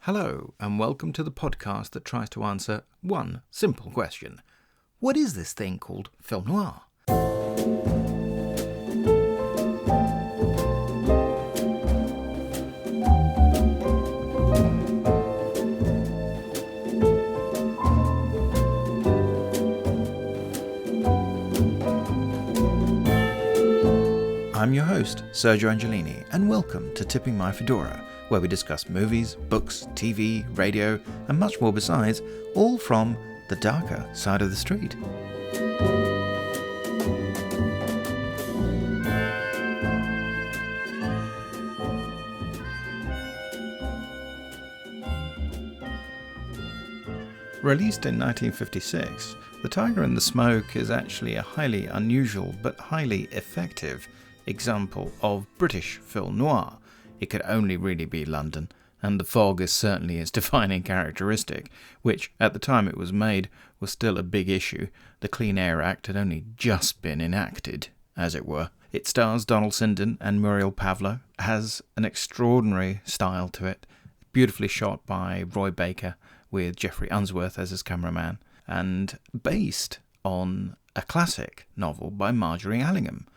Hello, and welcome to the podcast that tries to answer one simple question. What is this thing called film noir? I'm your host, Sergio Angelini, and welcome to Tipping My Fedora, where we discuss movies, books, TV, radio, and much more besides, all from the darker side of the street. Released in 1956, The Tiger and the Smoke is actually a highly unusual but highly effective example of British film noir. It could only really be London, and the fog is certainly its defining characteristic, which, at the time it was made, was still a big issue. The Clean Air Act had only just been enacted, as it were. It stars Donald Sinden and Muriel Pavlo, has an extraordinary style to it, beautifully shot by Roy Baker, with Geoffrey Unsworth as his cameraman, and based on a classic novel by Marjorie Allingham,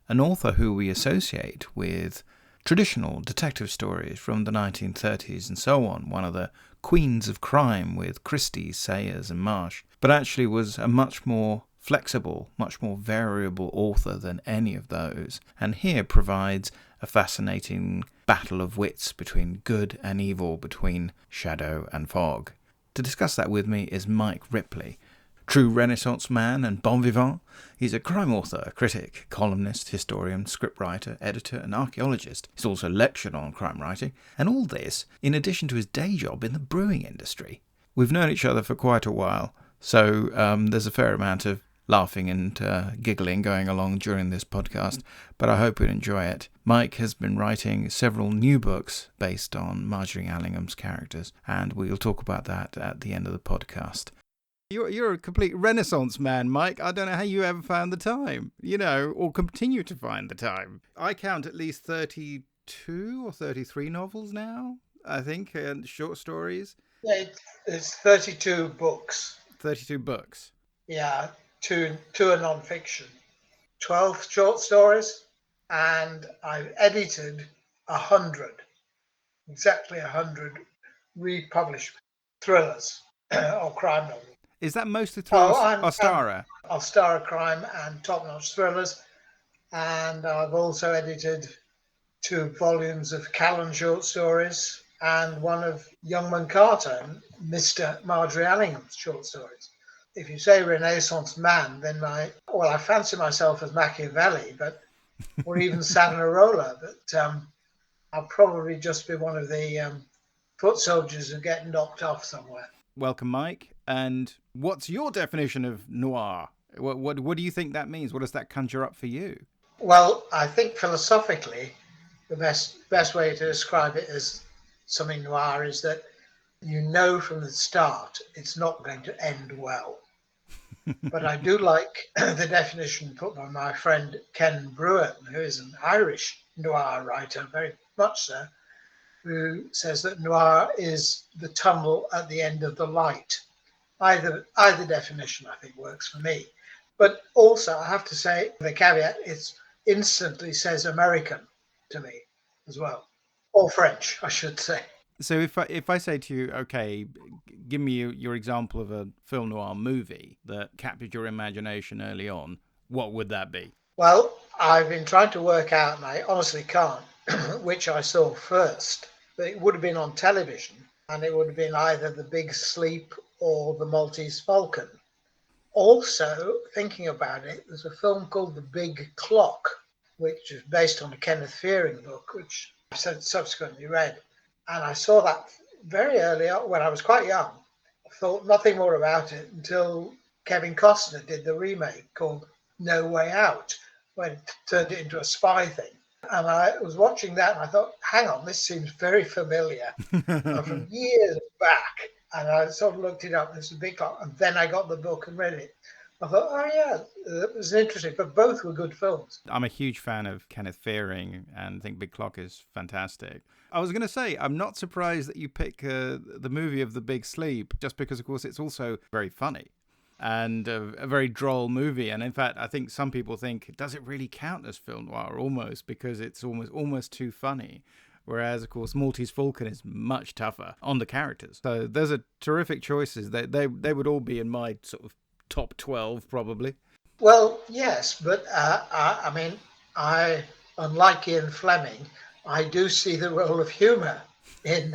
an author who we associate with traditional detective stories from the 1930s and so on, one of the queens of crime with Christie, Sayers and Marsh, but actually was a much more flexible, much more variable author than any of those, and here provides a fascinating battle of wits between good and evil, between shadow and fog. To discuss that with me is Mike Ripley. True Renaissance man and bon vivant, he's a crime author, critic, columnist, historian, scriptwriter, editor and archaeologist. He's also lectured on crime writing, and all this in addition to his day job in the brewing industry. We've known each other for quite a while, so there's a fair amount of laughing and giggling going along during this podcast, but I hope you enjoy it. Mike has been writing several new books based on Marjorie Allingham's characters, and we'll talk about that at the end of the podcast. You're a complete Renaissance man, Mike. I don't know how you ever found the time, or continue to find the time. I count at least 32 or 33 novels now, I think, and short stories. Yeah, it's 32 books. 32 books. Yeah, two are non-fiction. 12 short stories, and I've edited 100, exactly 100 republished thrillers or crime novels. Is that mostly through Ostara? Ostara Crime and Top Notch Thrillers. And I've also edited 2 volumes of Callan short stories and one of Youngman Carter, Mr. Marjorie Allingham's short stories. If you say Renaissance man, then I fancy myself as Machiavelli, or even Savonarola, but I'll probably just be one of the foot soldiers who get knocked off somewhere. Welcome, Mike. And what's your definition of noir? What do you think that means? What does that conjure up for you? Well, I think philosophically, the best way to describe it as something noir is that you know from the start it's not going to end well. But I do like the definition put by my friend Ken Brewer, who is an Irish noir writer, very much so, who says that noir is the tunnel at the end of the light. Either definition, I think, works for me. But also, I have to say, the caveat, it instantly says American to me as well. Or French, I should say. So if I say to you, okay, give me your example of a film noir movie that captured your imagination early on, what would that be? Well, I've been trying to work out, and I honestly can't, which I saw first. But it would have been on television, and it would have been either The Big Sleep or The Maltese Falcon. Also, thinking about it, there's a film called The Big Clock, which is based on a Kenneth Fearing book, which I subsequently read. And I saw that very early on when I was quite young. I thought nothing more about it until Kevin Costner did the remake called No Way Out, when it turned it into a spy thing. And I was watching that and I thought, hang on, this seems very familiar from years back. And I sort of looked it up. There's a Big Clock. And then I got the book and read it. I thought, oh yeah, it was interesting. But both were good films. I'm a huge fan of Kenneth Fearing and think Big Clock is fantastic. I was going to say, I'm not surprised that you pick the movie of The Big Sleep, just because, of course, it's also very funny and a very droll movie. And in fact, I think some people think, does it really count as film noir? Almost, because it's almost too funny. Whereas, of course, Maltese Falcon is much tougher on the characters. So those are terrific choices. They would all be in my sort of top 12, probably. Well, yes, but I mean, unlike Ian Fleming, I do see the role of humour in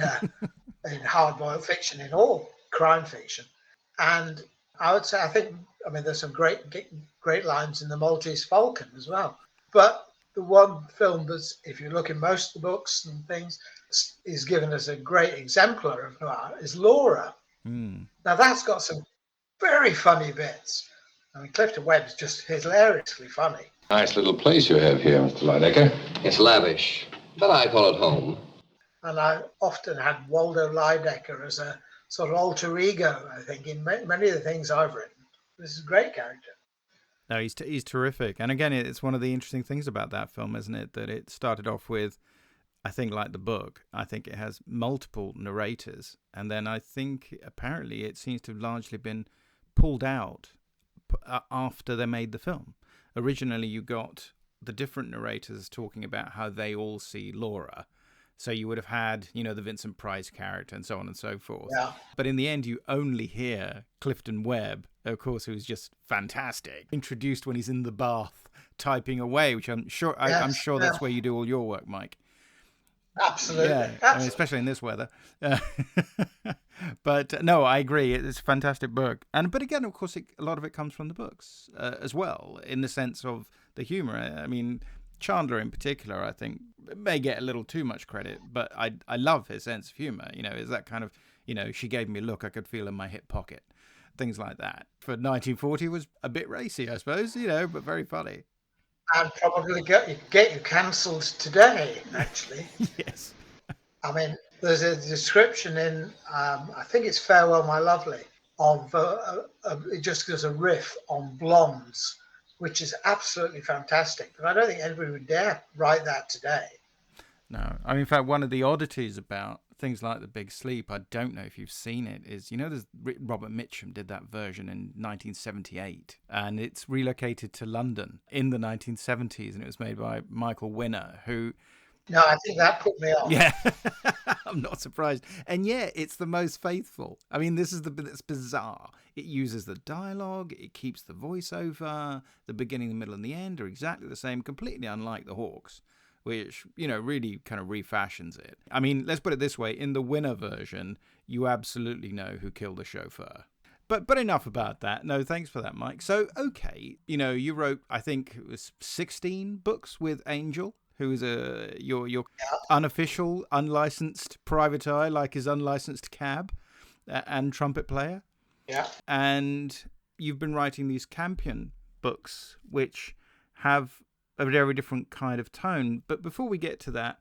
hard-boiled fiction, in all crime fiction, and I would say I mean, there's some great lines in the Maltese Falcon as well. But the one film that's, if you look in most of the books and things, is given as a great exemplar of noir is Laura. Mm. Now that's got some very funny bits. I mean, Clifton Webb's just hilariously funny. Nice little place you have here, Mr. Lydecker. It's lavish, but I call it home. And I often had Waldo Lydecker as a sort of alter ego, I think, in many of the things I've written. This is a great character. No, he's terrific. And again, it's one of the interesting things about that film, isn't it? That it started off with, I think, like the book, I think it has multiple narrators. And then I think apparently it seems to have largely been pulled out after they made the film. Originally, you got the different narrators talking about how they all see Laura. So you would have had, the Vincent Price character and so on and so forth. Yeah. But in the end, you only hear Clifton Webb, of course, who's just fantastic, introduced when he's in the bath typing away, which I'm sure that's where you do all your work, Mike. Absolutely. Yeah, Absolutely. I mean, especially in this weather. But no, I agree. It's a fantastic book. But again, of course, a lot of it comes from the books as well, in the sense of the humor. I mean, Chandler in particular, I think, may get a little too much credit, but I love his sense of humor. Is that kind of, she gave me a look I could feel in my hip pocket. Things like that. For 1940 was a bit racy, I suppose, but very funny. And probably get you cancelled today, actually. Yes. I mean, there's a description in, I think it's Farewell, My Lovely, of it just gives a riff on blondes, which is absolutely fantastic. But I don't think anybody would dare write that today. No. I mean, in fact, one of the oddities about things like The Big Sleep, I don't know if you've seen it, is, there's Robert Mitchum did that version in 1978, and it's relocated to London in the 1970s, and it was made by Michael Winner, who... No, I think that put me off. Yeah, I'm not surprised. And yeah, it's the most faithful. I mean, this is the bit that's bizarre. It uses the dialogue, it keeps the voiceover, the beginning, the middle, and the end are exactly the same, completely unlike the Hawks, which, really kind of refashions it. I mean, let's put it this way. In the Winner version, you absolutely know who killed the chauffeur. But enough about that. No, thanks for that, Mike. So, okay, you wrote, I think it was 16 books with Angel, who is your unofficial, unlicensed private eye, like his unlicensed cab and trumpet player. Yeah. And you've been writing these Campion books, which have a very different kind of tone. But before we get to that,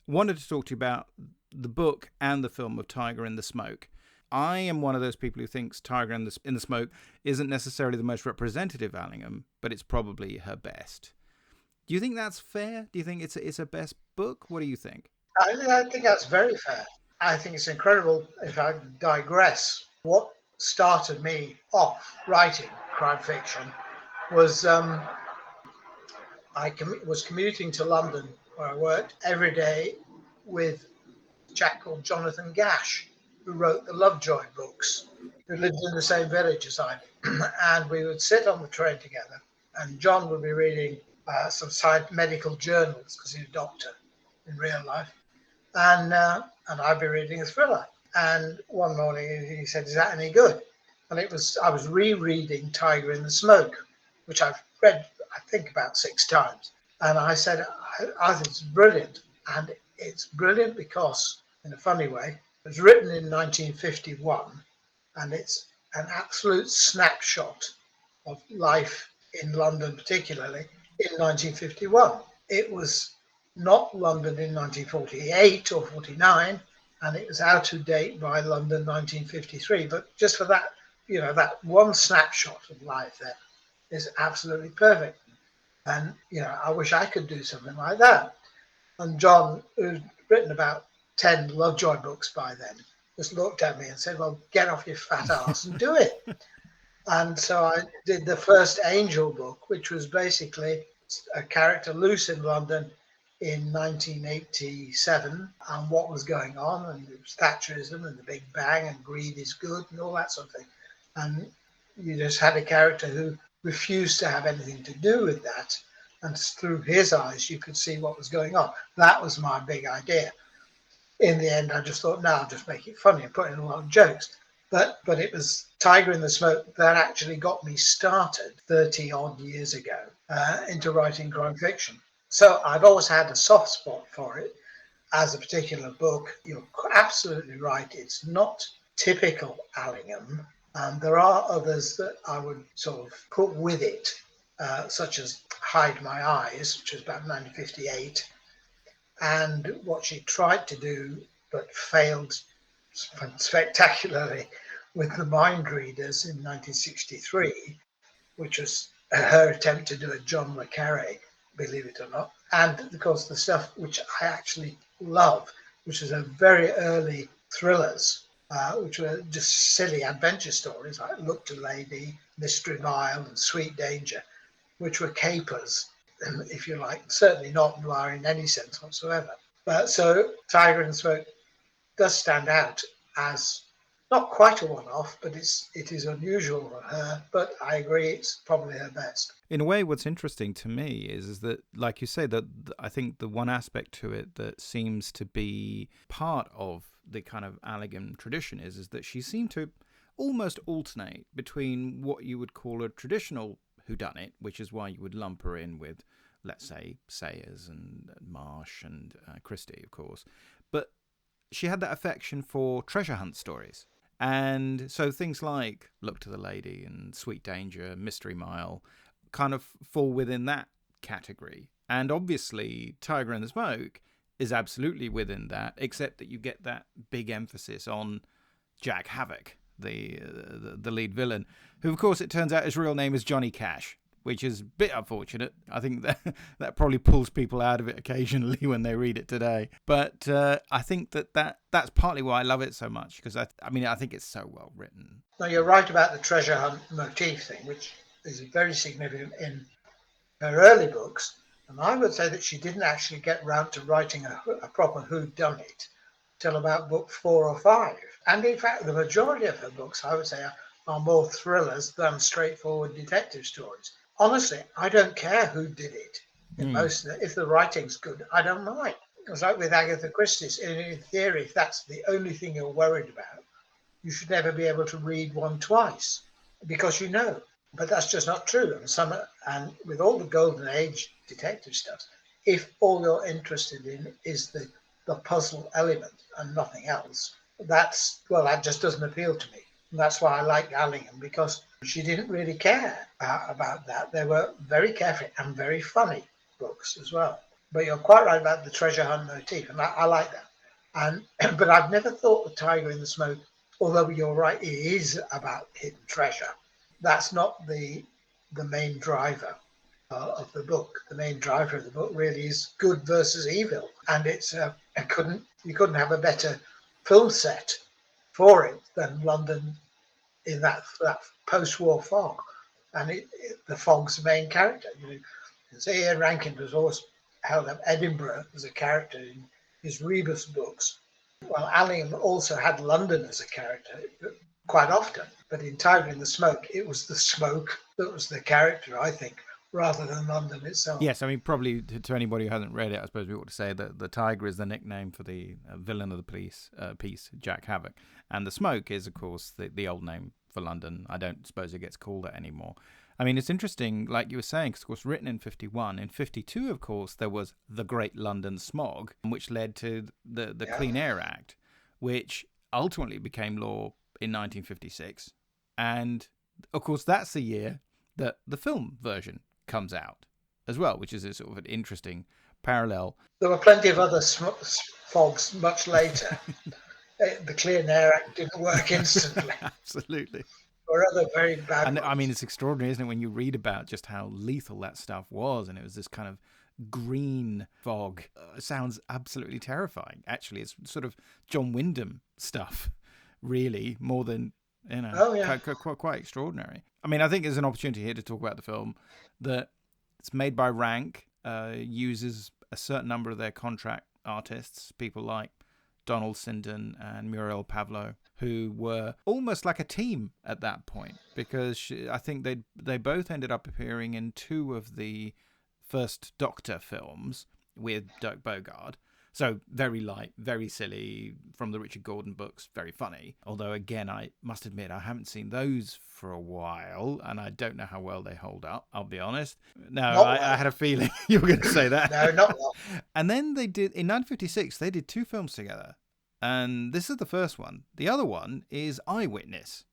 I wanted to talk to you about the book and the film of Tiger in the Smoke. I am one of those people who thinks Tiger in the Smoke isn't necessarily the most representative Allingham, but it's probably her best. Do you think that's fair? Do you think it's a best book? What do you think? I think that's very fair. I think it's incredible. If I digress, what started me off writing crime fiction was I was commuting to London, where I worked every day, with a chap called Jonathan Gash, who wrote the Lovejoy books, who lived in the same village as I did. And we would sit on the train together, and John would be reading some side medical journals, because he's a doctor in real life, and I'd be reading a thriller. And one morning he said, "Is that any good?" And I was rereading Tiger in the Smoke, which I've read, I think, about 6 times. And I said, I think it's brilliant. And it's brilliant because, in a funny way, it was written in 1951, and it's an absolute snapshot of life in London, particularly in 1951. It was not London in 1948 or 49, and it was out of date by London 1953. But just for that, that one snapshot of life there is absolutely perfect. And, I wish I could do something like that. And John, who's written about 10 Lovejoy books by then, just looked at me and said, well, get off your fat ass and do it. And so I did the first Angel book, which was basically a character loose in London in 1987 and what was going on, and it was Thatcherism and the Big Bang and greed is good and all that sort of thing. And you just had a character who refused to have anything to do with that. And through his eyes, you could see what was going on. That was my big idea. In the end, I just thought, no, I'll just make it funny and put in a lot of jokes. But it was Tiger in the Smoke that actually got me started 30 odd years ago into writing crime fiction. So I've always had a soft spot for it as a particular book. You're absolutely right. It's not typical Allingham. And there are others that I would sort of put with it, such as Hide My Eyes, which was about 1958, and what she tried to do but failed spectacularly with The Mind Readers in 1963, which was her attempt to do a John le Carré, believe it or not. And of course the stuff which I actually love, which is a very early thrillers, which were just silly adventure stories like Look to Lady, Mystery Mile and Sweet Danger, which were capers, if you like, certainly not noir in any sense whatsoever. But so Tiger in the Smoke does stand out as not quite a one-off, but it is unusual for her. But I agree, it's probably her best. In a way, what's interesting to me is that, like you say, that I think the one aspect to it that seems to be part of the kind of Allingham tradition is that she seemed to almost alternate between what you would call a traditional whodunit, which is why you would lump her in with, let's say, Sayers and Marsh and Christie, of course. But she had that affection for treasure hunt stories. And so things like Look to the Lady and Sweet Danger, Mystery Mile kind of fall within that category. And obviously Tiger in the Smoke is absolutely within that, except that you get that big emphasis on Jack Havoc, the lead villain, who of course it turns out his real name is Johnny Cash, which is a bit unfortunate. I think that probably pulls people out of it occasionally when they read it today. But I think that's partly why I love it so much, because I think it's so well written. Now, you're right about the treasure hunt motif thing, which is very significant in her early books. And I would say that she didn't actually get round to writing a proper whodunit till about book 4 or 5. And in fact, the majority of her books, I would say, are more thrillers than straightforward detective stories. Honestly, I don't care who did it. If the writing's good, I don't mind. It's like with Agatha Christie. In theory, if that's the only thing you're worried about, you should never be able to read one twice because you know. But that's just not true. And with all the Golden Age detective stuff, if all you're interested in is the puzzle element and nothing else, that just doesn't appeal to me. And that's why I like Allingham, because she didn't really care about that. They were very careful and very funny books as well. But you're quite right about the treasure hunt motif, and I like that. But I've never thought the Tiger in the Smoke, although you're right, it is about hidden treasure. That's not the main driver of the book. The main driver of the book really is good versus evil, and you couldn't have a better film set for it than London in that post-war fog, and the fog's the main character. Ian Rankin was always held up Edinburgh as a character in his Rebus books. Well, Allingham also had London as a character quite often, but in Tiger in the Smoke, it was the smoke that was the character, I think, rather than London itself. Yes, I mean, probably to anybody who hasn't read it, I suppose we ought to say that the Tiger is the nickname for the villain of the piece, Jack Havoc. And the Smoke is, of course, the old name for London. I don't suppose it gets called that anymore. I mean, it's interesting, like you were saying, because, of course, written in 51. In 52, of course, there was the Great London Smog, which led to the Clean Air Act, which ultimately became law in 1956. And, of course, that's the year that the film version comes out as well, which is a sort of an interesting parallel. There were plenty of other fogs much later. The Clean Air Act didn't work instantly. Absolutely. Or other very bad And ones. I mean, it's extraordinary, isn't it, when you read about just how lethal that stuff was, and it was this kind of green fog. Sounds absolutely terrifying. Actually, it's sort of John Wyndham stuff, really, more than, Oh, yeah. quite extraordinary. I mean, I think there's an opportunity here to talk about the film that it's made by Rank, uses a certain number of their contract artists, people like Donald Sinden and Muriel Pavlo, who were almost like a team at that point, because I think they both ended up appearing in 2 of the first Doctor films with Dirk Bogarde. So very light, very silly, from the Richard Gordon books, very funny. Although, again, I must admit, I haven't seen those for a while, and I don't know how well they hold up, I'll be honest. No, I had a feeling you were going to say that. No, not well. And then they did, in 1956, they did 2 films together. And this is the first one. The other one is Eyewitness.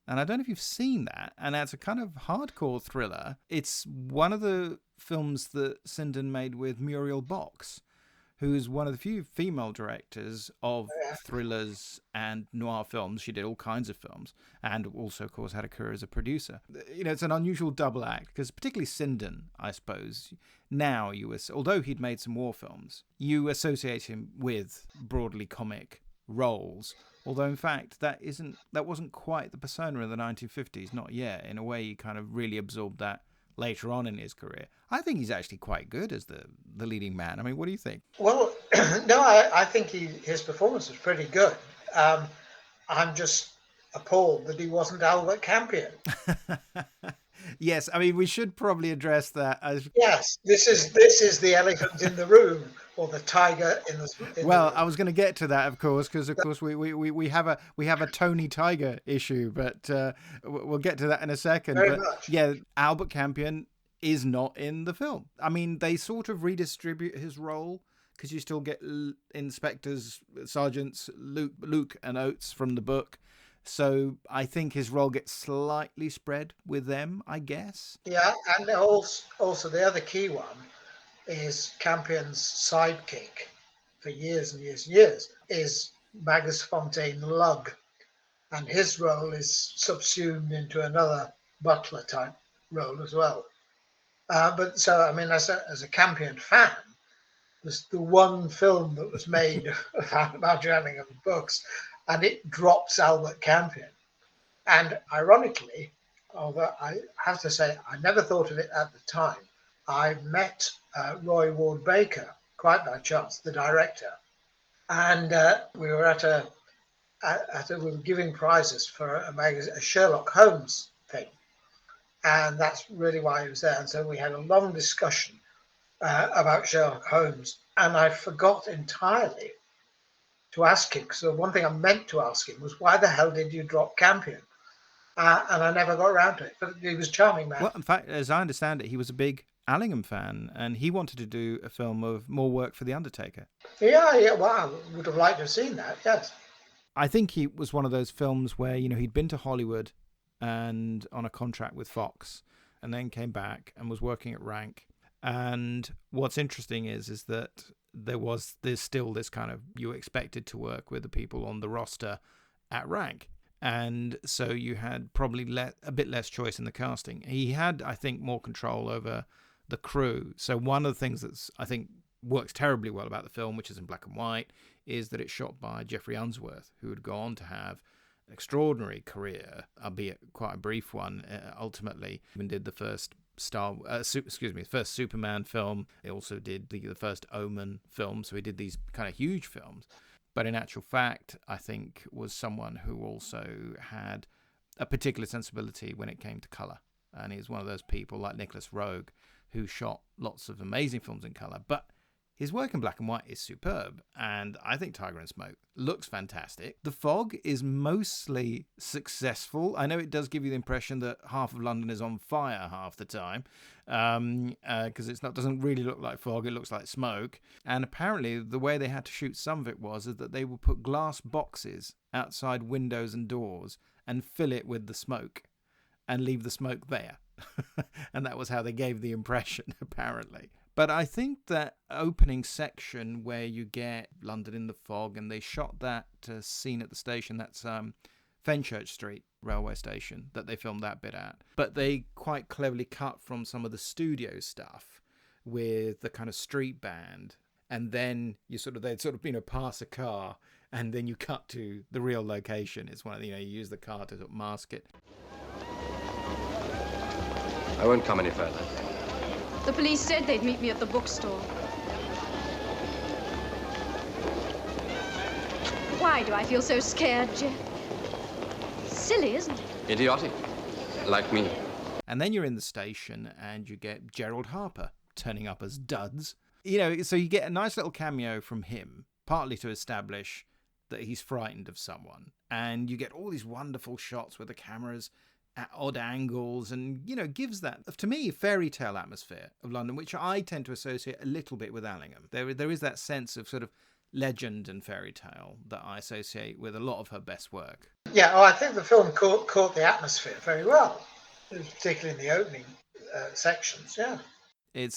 And I don't know if you've seen that. And that's a kind of hardcore thriller. It's one of the films that Sinden made with Muriel Box, who's one of the few female directors of thrillers and noir films. She did all kinds of films, and also, of course, had a career as a producer. It's an unusual double act, because particularly Sinden, I suppose, now although he'd made some war films, you associate him with broadly comic roles. Although, in fact, that wasn't quite the persona in the 1950s, not yet. In a way, he kind of really absorbed that later on in his career. I think he's actually quite good as the leading man. I mean, what do you think? Well, no, I think his performance was pretty good. I'm just appalled that he wasn't Albert Campion. Yes, I mean, we should probably address that. Yes, this is the elephant in the room, or the tiger in the. Well, I was going to get to that, of course, because of course we have a Tony Tiger issue, but we'll get to that in a second. Very but much. Yeah, Albert Campion is not in the film. I mean, they sort of redistribute his role, because you still get inspectors, sergeants, Luke and Oates from the book. So I think his role gets slightly spread with them, I guess. Yeah, and also the other key one is Campion's sidekick for years and years and years is Magus Fontaine Lugg, and his role is subsumed into another butler type role as well. But so, I mean, as a Campion fan, there's the one film that was made about Jerningham books, and it drops Albert Campion. And ironically, although I have to say I never thought of it at the time, I met Roy Ward Baker quite by chance, the director, and we were we were giving prizes for a Sherlock Holmes thing, and that's really why he was there. And so we had a long discussion about Sherlock Holmes, and I forgot entirely to ask him, because the one thing I meant to ask him was, why the hell did you drop Campion? And I never got around to it, but he was a charming man. Well, in fact, as I understand it, he was a big Allingham fan, and he wanted to do a film of more work for The Undertaker. Yeah, well, I would have liked to have seen that, yes. I think he was one of those films where, he'd been to Hollywood and on a contract with Fox, and then came back and was working at Rank. And what's interesting is that there's still this kind of, you expected to work with the people on the roster at Rank. And so you had probably a bit less choice in the casting. He had, I think, more control over the crew. So one of the things that's, I think, works terribly well about the film, which is in black and white, is that it's shot by Geoffrey Unsworth, who had gone to have an extraordinary career, albeit quite a brief one, ultimately. Even did the first first Superman film. He also did the first Omen film. So he did these kind of huge films. But in actual fact, I think was someone who also had a particular sensibility when it came to colour. And he's one of those people like Nicholas Roeg, who shot lots of amazing films in colour. But his work in black and white is superb, and I think Tiger and Smoke looks fantastic. The Fog is mostly successful. I know it does give you the impression that half of London is on fire half the time, because it doesn't really look like fog, it looks like smoke. And apparently the way they had to shoot some of it is that they would put glass boxes outside windows and doors and fill it with the smoke and leave the smoke there. And that was how they gave the impression, apparently. But I think that opening section where you get London in the fog, and they shot that scene at the station, that's Fenchurch Street railway station that they filmed that bit at. But they quite cleverly cut from some of the studio stuff with the kind of street band, and then they'd pass a car, and then you cut to the real location. It's one of you use the car to sort of mask it. I won't come any further. The police said they'd meet me at the bookstore. Why do I feel so scared, Jeff? Silly, isn't it? Idiotic. Like me. And then you're in the station and you get Gerald Harper turning up as Duds. So you get a nice little cameo from him, partly to establish that he's frightened of someone. And you get all these wonderful shots with the cameras at odd angles and, gives that, to me, fairy tale atmosphere of London, which I tend to associate a little bit with Allingham. There is that sense of sort of legend and fairy tale that I associate with a lot of her best work. Yeah, I think the film caught the atmosphere very well, particularly in the opening sections, yeah.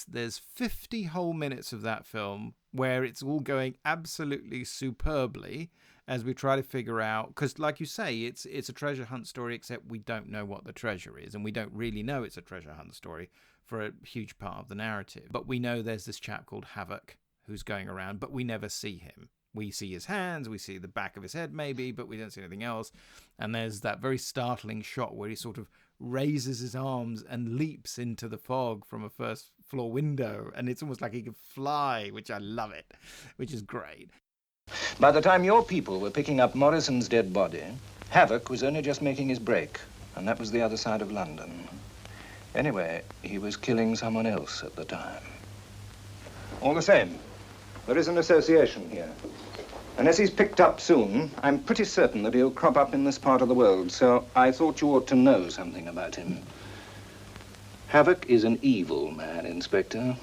There's 50 whole minutes of that film where it's all going absolutely superbly as we try to figure out, because like you say, it's a treasure hunt story, except we don't know what the treasure is, and we don't really know it's a treasure hunt story for a huge part of the narrative. But we know there's this chap called Havoc who's going around, but we never see him. We see his hands, we see the back of his head maybe, but we don't see anything else. And there's that very startling shot where he sort of raises his arms and leaps into the fog from a first floor window, and it's almost like he could fly, which I love it, which is great. By the time your people were picking up Morrison's dead body, Havoc was only just making his break, and that was the other side of London. Anyway, he was killing someone else at the time. All the same, there is an association here. Unless he's picked up soon, I'm pretty certain that he'll crop up in this part of the world, so I thought you ought to know something about him. Havoc is an evil man, Inspector.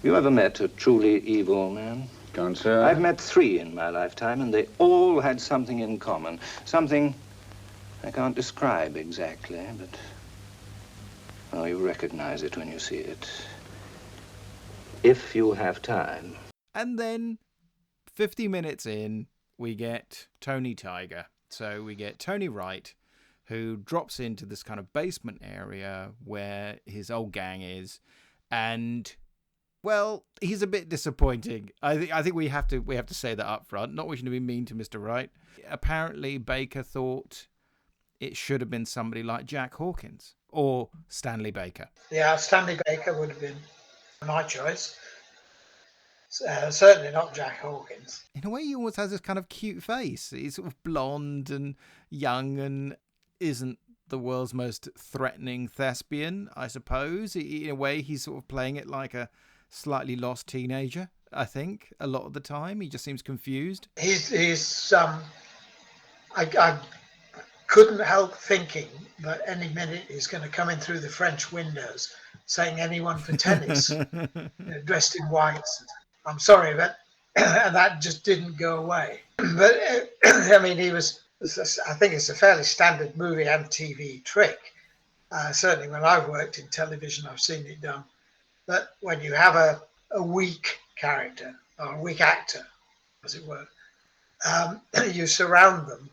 You ever met a truly evil man? Can't say. I've met 3 in my lifetime, and they all had something in common. Something I can't describe exactly, but... oh, you recognize it when you see it. If you have time. And then, 50 minutes in, we get Tony Tiger. So we get Tony Wright, who drops into this kind of basement area where his old gang is, and... well, he's a bit disappointing. I think we have to say that up front. Not wishing to be mean to Mr. Wright. Apparently, Baker thought it should have been somebody like Jack Hawkins or Stanley Baker. Yeah, Stanley Baker would have been my choice. Certainly not Jack Hawkins. In a way, he always has this kind of cute face. He's sort of blonde and young and isn't the world's most threatening thespian, I suppose. In a way, he's sort of playing it like a slightly lost teenager, I think, a lot of the time. He just seems confused. I couldn't help thinking that any minute he's going to come in through the French windows saying anyone for tennis, dressed in whites. I'm sorry, but and that just didn't go away. But I mean, I think it's a fairly standard movie and TV trick. Certainly when I've worked in television, I've seen it done. But when you have a weak character, or a weak actor, as it were, you surround them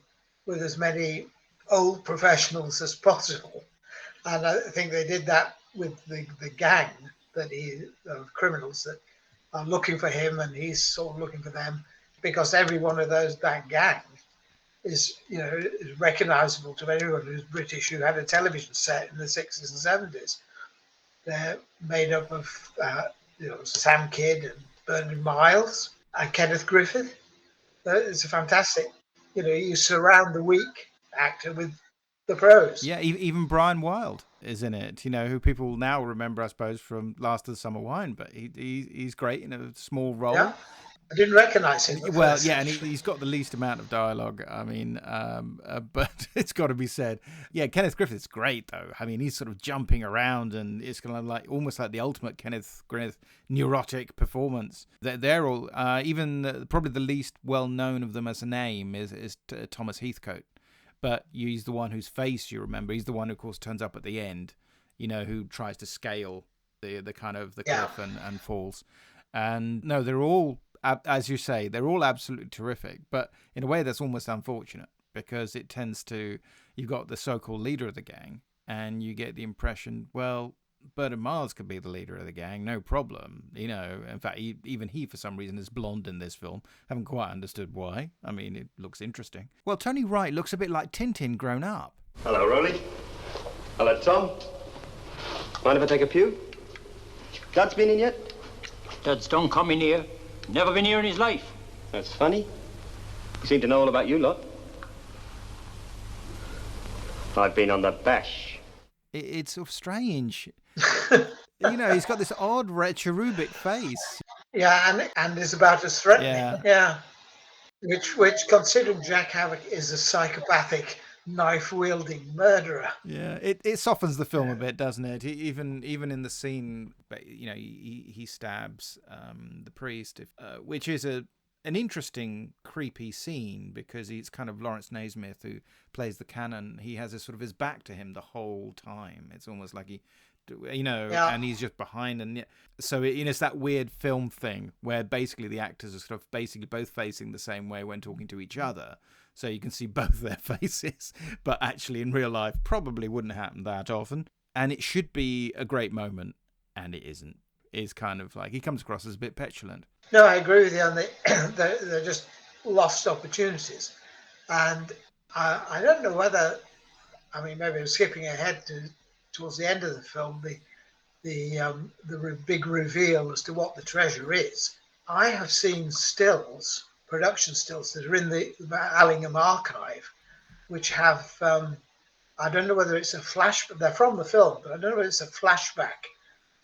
with as many old professionals as possible. And I think they did that with the gang of criminals that are looking for him, and he's sort of looking for them, because every one of that gang is recognizable to anyone who's British who had a television set in the 60s and 70s. They're made up of Sam Kidd and Bernard Miles and Kenneth Griffith. It's a fantastic, you surround the weak actor with the pros. Yeah, even Brian Wilde is in it, who people now remember, I suppose, from Last of the Summer Wine, but he's great in a small role. Yeah. I didn't recognise him. Well, yeah, and he's got the least amount of dialogue. I mean, but it's got to be said. Yeah, Kenneth Griffith's great, though. I mean, he's sort of jumping around, and it's kind of almost like the ultimate Kenneth Griffith neurotic performance. They're all, even probably the least well-known of them as a name is Thomas Heathcote. But he's the one whose face you remember. He's the one who, of course, turns up at the end, who tries to scale the kind of the cliff and falls. And no, they're all, as you say, they're all absolutely terrific. But in a way, that's almost unfortunate, because it tends to, you've got the so-called leader of the gang, and you get the impression, well, Bernard Miles could be the leader of the gang, no problem. You know, in fact, even he, for some reason, is blonde in this film. Haven't quite understood why. I mean, it looks interesting. Well, Tony Wright looks a bit like Tintin grown up. Hello, Rolly. Hello, Tom. Mind if I take a pew? Dad's been in yet? Dad's don't come in here. Never been here in his life. That's funny. He seemed to know all about you lot. I've been on the bash. It's sort of strange. You know, he's got this odd cherubic face. Yeah, and is about as threatening. Yeah. Which, considering Jack Havoc is a psychopathic, knife-wielding murderer. Yeah, it softens the film a bit, doesn't it? Even in the scene, you know, he stabs the priest, which is an interesting, creepy scene because it's kind of Lawrence Naismith who plays the canon. He has his back to him the whole time. It's almost like he, you know, and he's just behind. And so it's that weird film thing where basically the actors are sort of basically both facing the same way when talking to each other. So you can see both their faces, but actually in real life probably wouldn't happen that often. And it should be a great moment, and it isn't. It's kind of like he comes across as a bit petulant. No, I agree with you on they're just lost opportunities. And I don't know whether, I mean, maybe I'm skipping ahead towards the end of the film, the big reveal as to what the treasure is. I have seen stills, production stills that are in the Allingham archive, which have, I don't know whether it's a flashback, they're from the film, but I don't know whether it's a flashback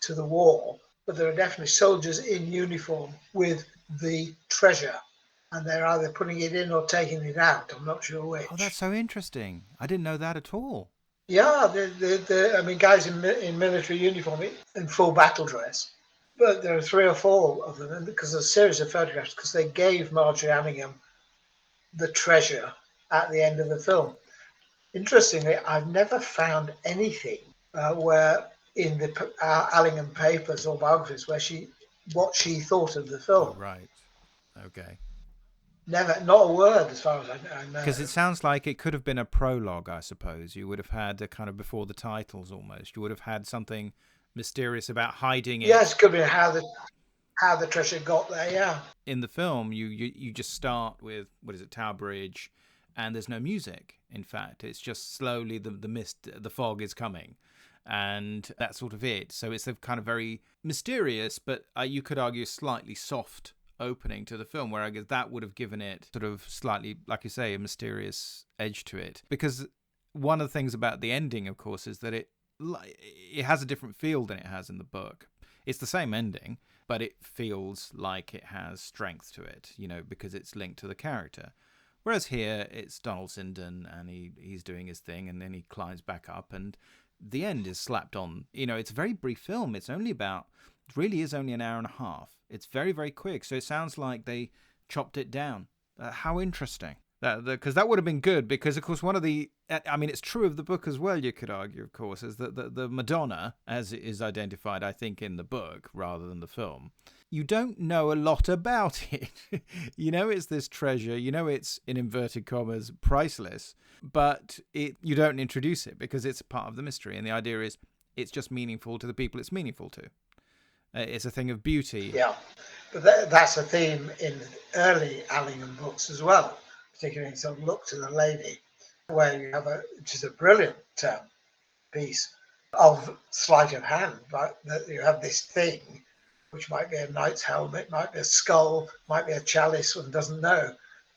to the war. But there are definitely soldiers in uniform with the treasure, and they're either putting it in or taking it out. I'm not sure which. Oh, that's so interesting. I didn't know that at all. Yeah, I mean, guys in military uniform, in full battle dress. But there are 3 or 4 of them, because there's a series of photographs, because they gave Marjorie Allingham the treasure at the end of the film. Interestingly, I've never found anything where in the Allingham papers or biographies what she thought of the film. Oh, right. Okay. Never, not a word as far as I know. Because it sounds like it could have been a prologue, I suppose. You would have had a kind of before the titles almost. You would have had something mysterious about hiding it. Yes, it could be how the treasure got there, yeah. In the film, you just start with, what is it, Tower Bridge, and there's no music, in fact. It's just slowly the mist, the fog is coming. And that's sort of it. So it's a kind of very mysterious, but you could argue slightly soft opening to the film, where I guess that would have given it sort of slightly, like you say, a mysterious edge to it. Because one of the things about the ending, of course, is that it has a different feel than it has in the book. It's the same ending, but it feels like it has strength to it, you know, because it's linked to the character. Whereas here, it's Donald Sinden, and he's doing his thing, and then he climbs back up, and the end is slapped on. You know, it's a very brief film. It's only it really is only an hour and a half. It's very, very quick. So it sounds like they chopped it down. How interesting. Because that would have been good, because, of course, one of the... I mean, it's true of the book as well, you could argue, of course, is that the Madonna, as it is identified, I think, in the book rather than the film, you don't know a lot about it. You know it's this treasure. You know it's, in inverted commas, priceless. But you don't introduce it because it's a part of the mystery. And the idea is it's just meaningful to the people it's meaningful to. It's a thing of beauty. Yeah, but that's a theme in early Allingham books as well, particularly in some Look to the Lady, where you have which is a brilliant piece of sleight of hand, but that you have this thing, which might be a knight's helmet, might be a skull, might be a chalice, one doesn't know.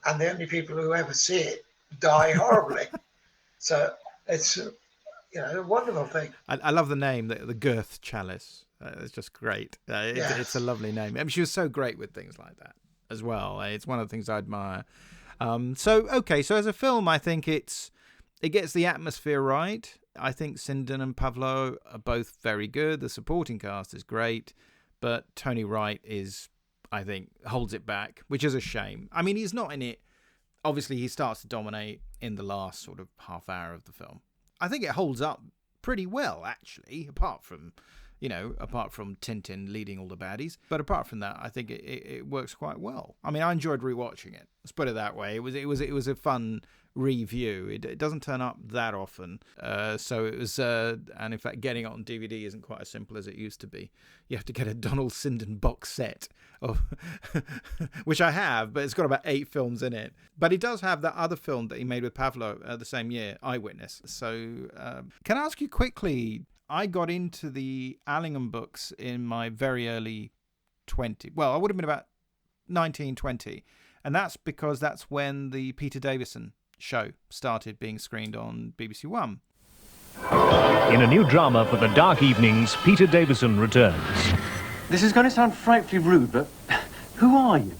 And the only people who ever see it die horribly. So it's, a wonderful thing. I love the name, the Girth Chalice. It's just great. It's a lovely name. I mean, she was so great with things like that as well. It's one of the things I admire. So as a film, I think it gets the atmosphere right. I think Sinden and Pavlo are both very good. The supporting cast is great, but Tony Wright I think, holds it back, which is a shame. I mean, he's not in it. Obviously, he starts to dominate in the last sort of half hour of the film. I think it holds up pretty well, actually, apart from Tintin leading all the baddies. But apart from that, I think it works quite well. I mean, I enjoyed rewatching it. Let's put it that way. It was a fun review. It doesn't turn up that often. So it was, and in fact, getting it on DVD isn't quite as simple as it used to be. You have to get a Donald Sinden box set, of which I have, but it's got about 8 films in it. But he does have that other film that he made with Pavlo the same year, Eyewitness. So can I ask you quickly, I got into the Allingham books in my very early 20. Well, I would have been about 19, 20. And that's because that's when the Peter Davison show started being screened on BBC One. In a new drama for the dark evenings, Peter Davison returns. This is going to sound frightfully rude, but who are you?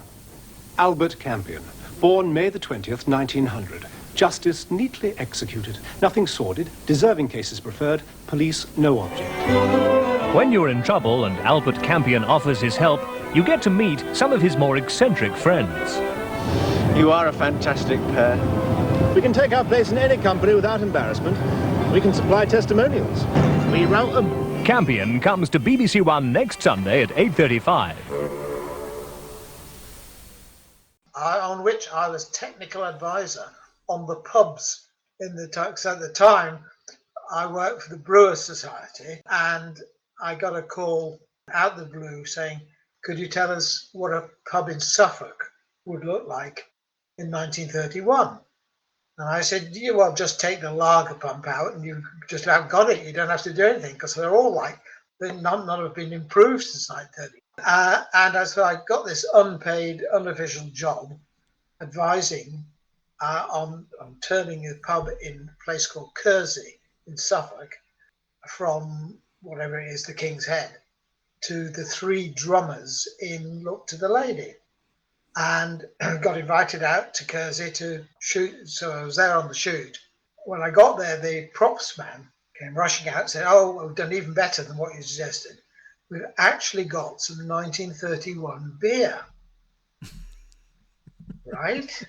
Albert Campion, born May the 20th, 1900. Justice neatly executed. Nothing sordid. Deserving cases preferred. Police no object. When you're in trouble and Albert Campion offers his help, you get to meet some of his more eccentric friends. You are a fantastic pair. We can take our place in any company without embarrassment. We can supply testimonials. We route them. Campion comes to BBC One next Sunday at 8:35. On which I was technical advisor on the pubs in the time. So at the time, I worked for the Brewers Society, and I got a call out the blue saying, could you tell us what a pub in Suffolk would look like in 1931? And I said, well, just take the lager pump out and you just about got it. You don't have to do anything, because they're all like, none have been improved since 1930. And so I got this unpaid, unofficial job advising on turning a pub in a place called Kersey in Suffolk from whatever it is, the King's Head, to the 3 drummers in Look to the Lady. And got invited out to Kersey to shoot. So I was there on the shoot. When I got there, the props man came rushing out and said, oh, we've done even better than what you suggested. We've actually got some 1931 beer. Right?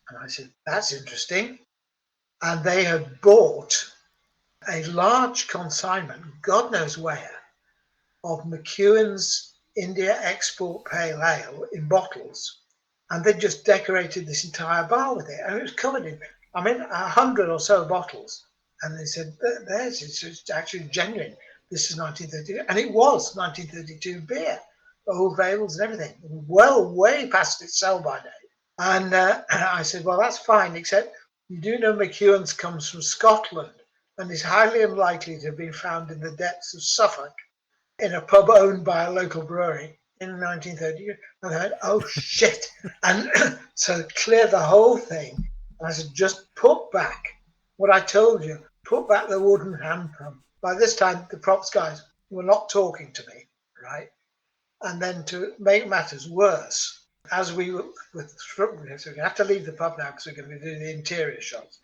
And I said, that's interesting. And they had bought a large consignment, God knows where, of McEwan's India Export Pale Ale in bottles. And they just decorated this entire bar with it. And it was covered in, 100 or so bottles. And they said, there's, it's actually genuine. This is 1932. And it was 1932 beer, old vales and everything. Well, way past its sell-by date. And I said, well, that's fine, except you do know McEwan's comes from Scotland and is highly unlikely to have been found in the depths of Suffolk in a pub owned by a local brewery in 1930. And I went, oh, shit. And so clear the whole thing. And I said, just put back what I told you. Put back the wooden hand pump. By this time, the props guys were not talking to me, right? And then to make matters worse, as we were so we have to leave the pub now because we're going to do the interior shots.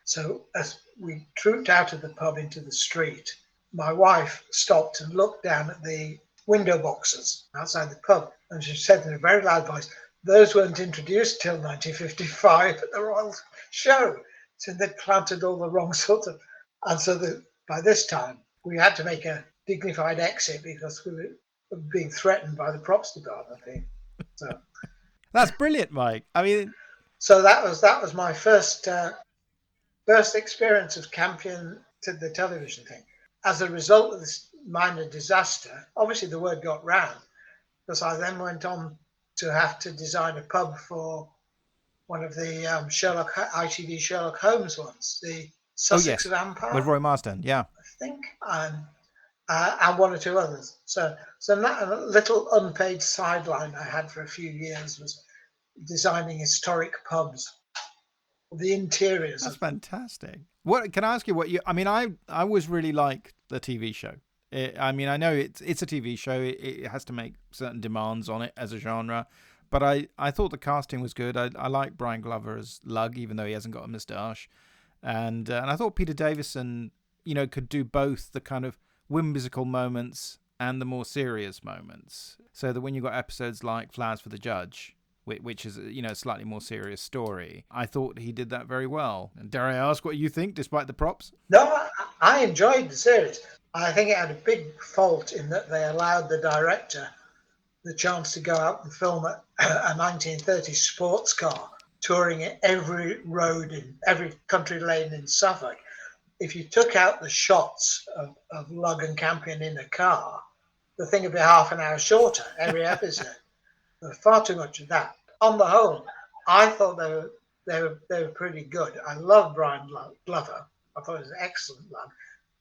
So as we trooped out of the pub into the street, my wife stopped and looked down at the window boxes outside the pub, and she said in a very loud voice, those weren't introduced till 1955 at the Royal Show. So they'd planted all the wrong sort of, and so by this time we had to make a dignified exit because we were being threatened by the props department. I think. So that's brilliant, Mike. I mean, so that was my first experience of Campion to the television thing. As a result of this minor disaster, obviously the word got round, because I then went on to have to design a pub for one of the ITV Sherlock Holmes ones, the Sussex Vampire. With Roy Marsden, yeah. I think, and one or two others. So that a little unpaid sideline I had for a few years was designing historic pubs, the interiors. That's fantastic. What can I ask you? What you? I mean, I always really like the TV show. I mean, I know it's a TV show. It has to make certain demands on it as a genre, but I thought the casting was good. I like Brian Glover as Lug, even though he hasn't got a moustache, and I thought Peter Davison, could do both the kind of whimsical moments and the more serious moments. So that when you got episodes like Flowers for the Judge, which is a slightly more serious story, I thought he did that very well. And dare I ask what you think, despite the props? No, I enjoyed the series. I think it had a big fault in that they allowed the director the chance to go out and film a 1930s sports car touring every road in every country lane in Suffolk. If you took out the shots of Lug and Campion in a car, the thing would be half an hour shorter every episode. There was far too much of that. On the whole, I thought they were pretty good. I love Brian Glover. I thought he was an excellent Lug,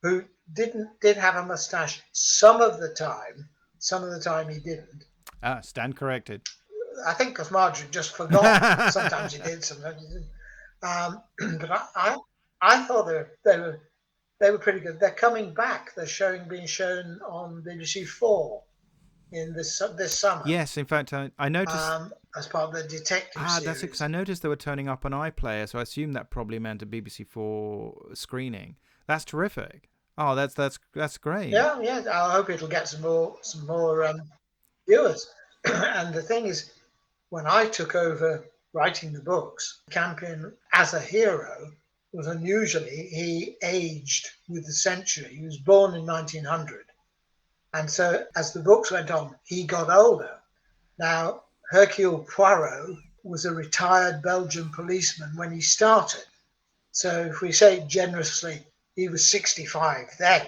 who did have a moustache some of the time. Some of the time he didn't. Stand corrected. I think because Marjorie just forgot. Sometimes he did, sometimes he didn't. But I thought they were pretty good. They're coming back. They're being shown on BBC 4 in this summer. Yes, in fact, I noticed as part of the detective series. That's it. Because I noticed they were turning up on iPlayer, so I assumed that probably meant a BBC 4 screening. That's terrific. Oh, that's great. Yeah. I hope it'll get some more viewers. And the thing is, when I took over writing the books, Campion as a hero was unusually, he aged with the century. He was born in 1900. And so as the books went on, he got older. Now, Hercule Poirot was a retired Belgian policeman when he started. So if we say generously, he was 65 then.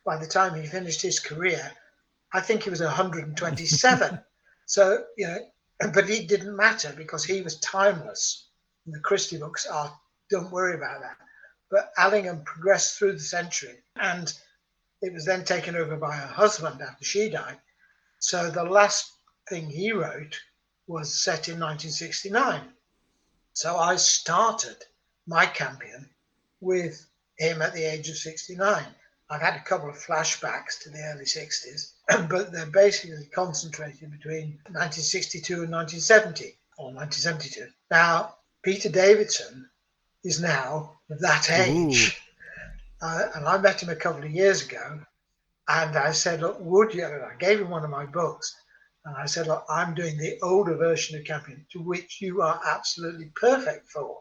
By the time he finished his career, I think he was 127. So, but it didn't matter because he was timeless. And the Christie books don't worry about that. But Allingham progressed through the century, and it was then taken over by her husband after she died. So the last thing he wrote was set in 1969. So I started my Campion with him at the age of 69. I've had a couple of flashbacks to the early 60s, but they're basically concentrated between 1962 and 1970, or 1972. Now, Peter Davidson is now that age. And I met him a couple of years ago, and I said, look, would you? I gave him one of my books, and I said, look, I'm doing the older version of Campion, to which you are absolutely perfect for.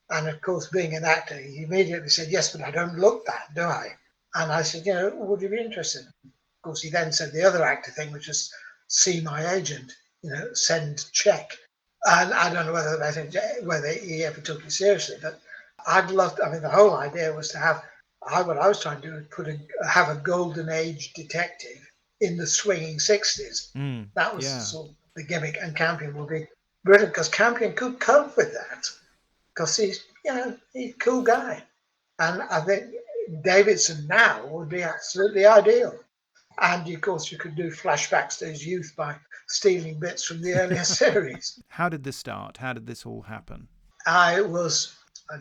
And of course, being an actor, he immediately said, yes, but I don't look that, do I? And I said, would you be interested? Of course, he then said the other actor thing, which is see my agent, send check. And I don't know whether he ever took it seriously, but the whole idea was to have, what I was trying to do was have a golden age detective in the swinging 60s. That was sort of the gimmick, and Campion will be brilliant because Campion could cope with that because he's a cool guy. And I think Davidson now would be absolutely ideal. And of course, you could do flashbacks to his youth by stealing bits from the earlier series. How did this start? How did this all happen? I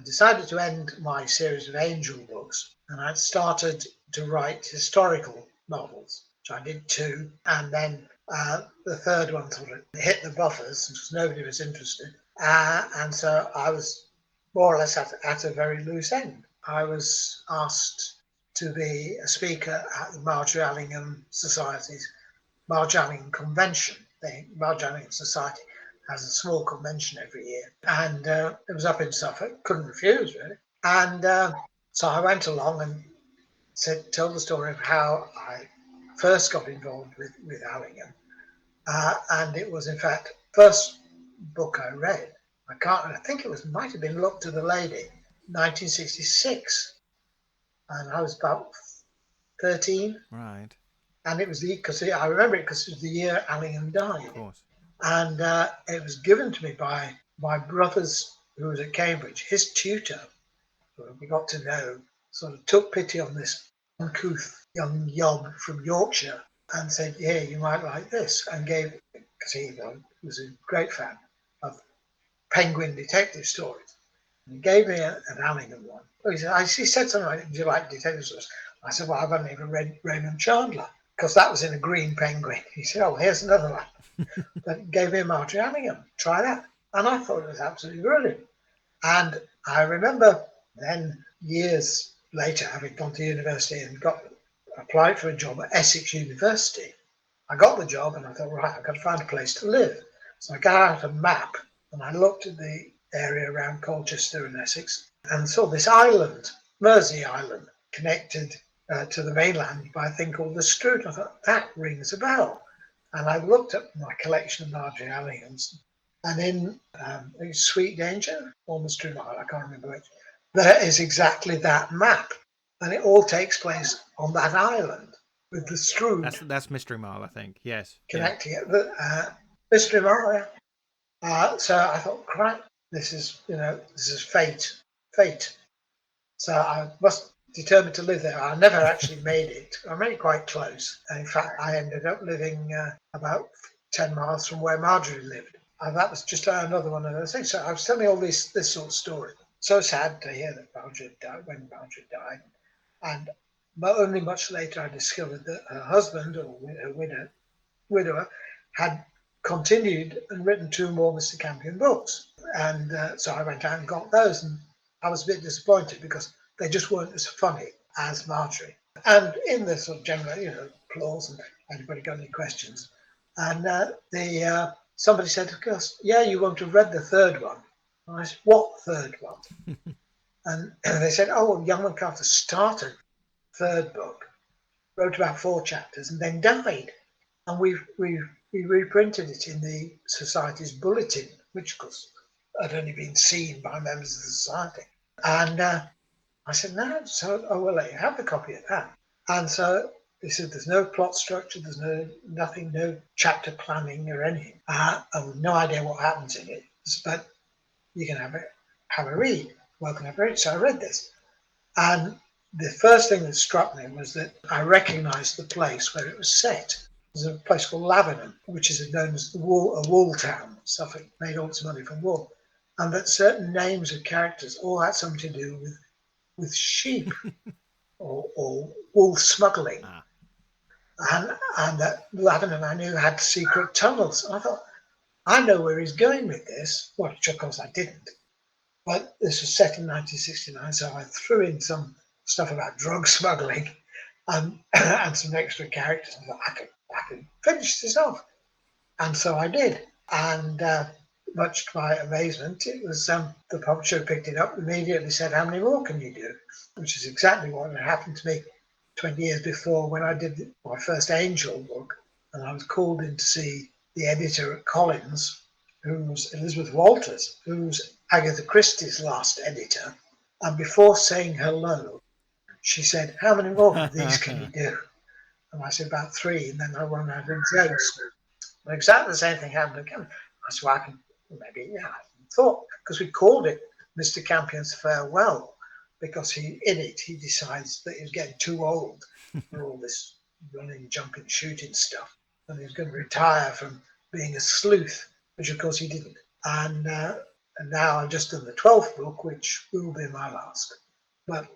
decided to end my series of Angel books, and I started to write historical novels. So I did 2, and then the third one sort of hit the buffers because nobody was interested. And so I was more or less at a very loose end. I was asked to be a speaker at the Marjorie Allingham Society's Marjorie Allingham Convention. The Marjorie Allingham Society has a small convention every year, and it was up in Suffolk. Couldn't refuse, really. And so I went along and told the story of how I first got involved with Allingham, and it was in fact first book I read. I think it might have been Look to the Lady, 1966, and I was about 13. Right. And it was I remember it because it was the year Allingham died. Of course. And it was given to me by my brother's, who was at Cambridge, his tutor, who we got to know, sort of took pity on this uncouth young yob from Yorkshire and said, yeah, you might like this, and because he was a great fan of Penguin detective stories. And he gave me an Allingham one. He said something like, do you like detective stories? I said, well, I've only ever read Raymond Chandler, because that was in a green penguin. He said, oh, here's another one. But gave me a Marjorie Allingham. Try that. And I thought it was absolutely brilliant. And I remember then, years later, having gone to university and applied for a job at Essex University. I got the job and I thought, right, I've got to find a place to live. So I got out a map and I looked at the area around Colchester and Essex and saw this island, Mersey Island, connected to the mainland by a thing called the Strood. I thought, that rings a bell. And I looked at my collection of Marjorie Allinghams And in Sweet Danger or Mystery Mile, I can't remember which, there is exactly that map. And it all takes place on that island with the Strood. That's Mystery Mile, I think. Yes. Connecting it. But, Mystery Mile, yeah. So I thought, crap, this is fate. Fate. So I was determined to live there. I never actually made it. I made it quite close. And in fact, I ended up living about 10 miles from where Marjorie lived. And that was just another one of those things. So I was telling all this sort of story. So sad to hear that Marjorie died, when Marjorie died. And only much later I discovered that her husband, or her widower, had continued and written 2 more Mr. Campion books. And so I went out and got those. And I was a bit disappointed because they just weren't as funny as Marjorie. And in the sort of general, applause, and anybody got any questions? And somebody said, of course, yeah, you won't have read the 3rd one. And I said, what 3rd one? And they said, oh, well, Young MacArthur started 3rd book, wrote about 4 chapters, and then died. And we reprinted it in the Society's bulletin, which, of course, had only been seen by members of the Society. And I said, no, we'll let you have the copy of that. And so they said, there's no plot structure, there's nothing, no chapter planning or anything. I have no idea what happens in it, but you can have a read. Welcome, have a read. So I read this. And the first thing that struck me was that I recognised the place where it was set. There's a place called Lavenham, which is known as a wool town. Suffolk made all its money from wool. And that certain names of characters all had something to do with sheep or wool smuggling. And that Lavenham, I knew, had secret tunnels. I thought, I know where he's going with this. Well, of course I didn't. But this was set in 1969, so I threw in some stuff about drug smuggling and some extra characters. I thought, I can finish this off. And so I did. And much to my amazement, it was the publisher picked it up, immediately said, how many more can you do? Which is exactly what had happened to me 20 years before when I did my first Angel book. And I was called in to see the editor at Collins, who was Elizabeth Walters, who's Agatha Christie's last editor. And before saying hello, she said, how many more of these can you do? And I said, about 3, and then I ran out of jokes. And exactly the same thing happened again. I said, well, I can maybe, I thought, because we called it Mr. Campion's Farewell, because he decides that he's getting too old for all this running, jumping, shooting stuff. And he was going to retire from being a sleuth, which of course he didn't. And now I've just done the 12th book, which will be my last. But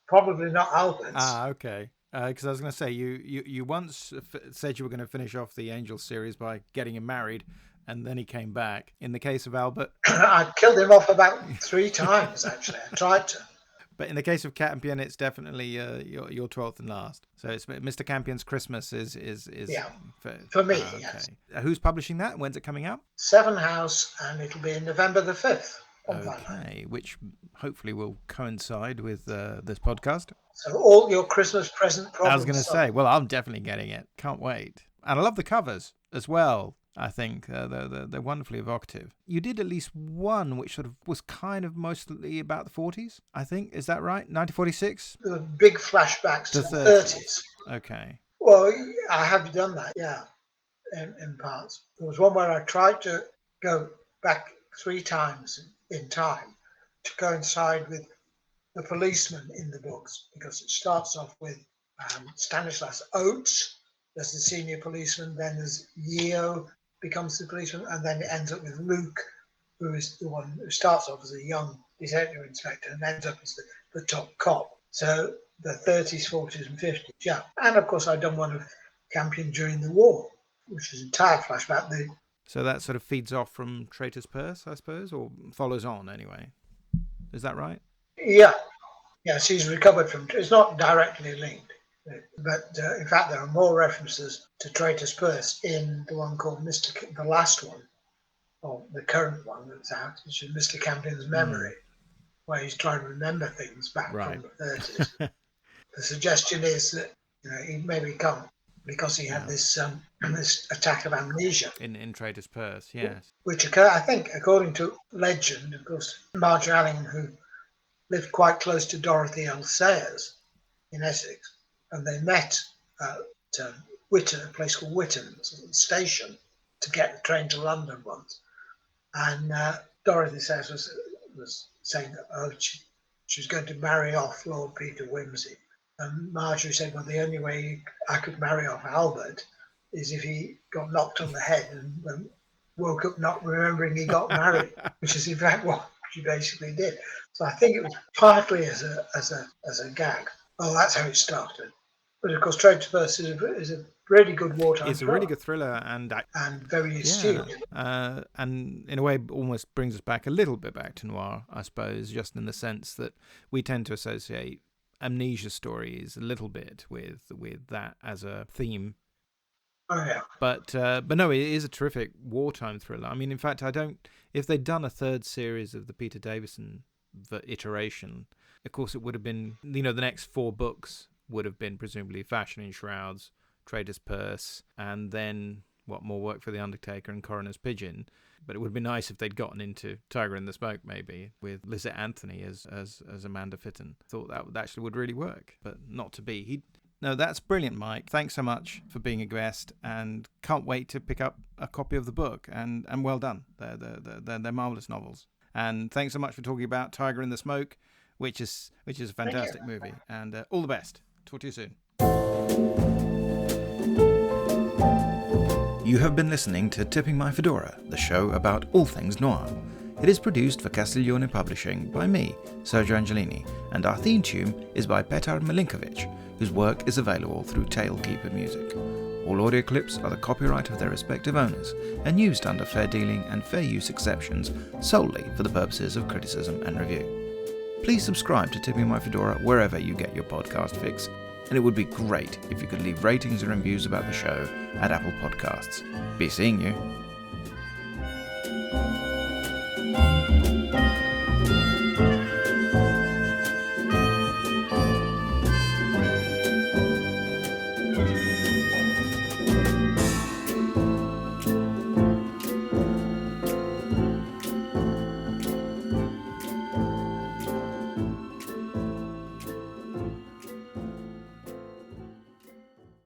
probably not Albert's. Okay. Because I was going to say, you once said you were going to finish off the Angel series by getting him married, and then he came back. In the case of Albert... I killed him off about 3 times, actually. I tried to. But in the case of Campion, it's definitely your 12th and last. So it's Mr. Campion's Christmas is yeah, for me, okay. Yes. Who's publishing that? When's it coming out? Seven House, and it'll be November the 5th. Okay, which hopefully will coincide with this podcast. So all your Christmas present problems. I was going to say, well, I'm definitely getting it. Can't wait. And I love the covers as well. I think they're wonderfully evocative. You did at least one which sort of was kind of mostly about the 40s, I think. Is that right? 1946? The big flashbacks to the 30s. Okay. Well, I have done that, yeah, in parts. There was one where I tried to go back 3 times in time to coincide with the policeman in the books, because it starts off with Stanislas Oates as the senior policeman, then there's Yeo becomes the policeman, and then it ends up with Luke, who is the one who starts off as a young detective inspector and ends up as the top cop. So the 30s, 40s and 50s, yeah. And of course I've done one of Campion during the war, which is an entire flashback. So that sort of feeds off from Traitor's Purse, I suppose, or follows on anyway. Is that right? Yeah. Yes, he's recovered from... It's not directly linked. But in fact, there are more references to Traitor's Purse in the one called the last one, or the current one that's out, which is Mr. Campion's Memory, where he's trying to remember things back from the 30s. The suggestion is that he maybe can't because he had this this attack of amnesia. In Trader's Purse, yes. Which occurred, I think, according to legend, of course, Marjorie Allingham, who lived quite close to Dorothy L. Sayers in Essex, and they met at Whitton, a place called Whitton station, to get the train to London once. And Dorothy Sayers was saying that she was going to marry off Lord Peter Wimsey. And Marjorie said, well, the only way I could marry off Albert is if he got knocked on the head and woke up not remembering he got married, which is in fact what she basically did. So I think it was partly as a gag. Oh, that's how it started. But of course, Trader's Purse is a really good wartime. It's a really good thriller and very astute. And in a way, almost brings us back a little bit back to noir, I suppose, just in the sense that we tend to associate amnesia stories a little bit with that as a theme. Oh yeah. But no, it is a terrific wartime thriller. I mean, in fact, if they'd done a third series of the Peter Davison iteration, of course, it would have been, the next 4 books would have been presumably Fashion in Shrouds, Trader's Purse, and then more work for The Undertaker and Coroner's Pigeon. But it would be nice if they'd gotten into Tiger in the Smoke, maybe, with Lizette Anthony as Amanda Fitton. Thought that actually would really work, but not to be. No, that's brilliant, Mike. Thanks so much for being a guest, and can't wait to pick up a copy of the book. And well done. They're marvellous novels. And thanks so much for talking about Tiger in the Smoke, which is a fantastic movie. And all the best. Talk to you soon. You have been listening to Tipping My Fedora, the show about all things noir. It is produced for Castiglione Publishing by me, Sergio Angelini, and our theme tune is by Petar Milinkovic, whose work is available through Tailkeeper Music. All audio clips are the copyright of their respective owners and used under fair dealing and fair use exceptions solely for the purposes of criticism and review. Please subscribe to Tipping My Fedora wherever you get your podcast fix, and it would be great if you could leave ratings and reviews about the show at Apple Podcasts. Be seeing you.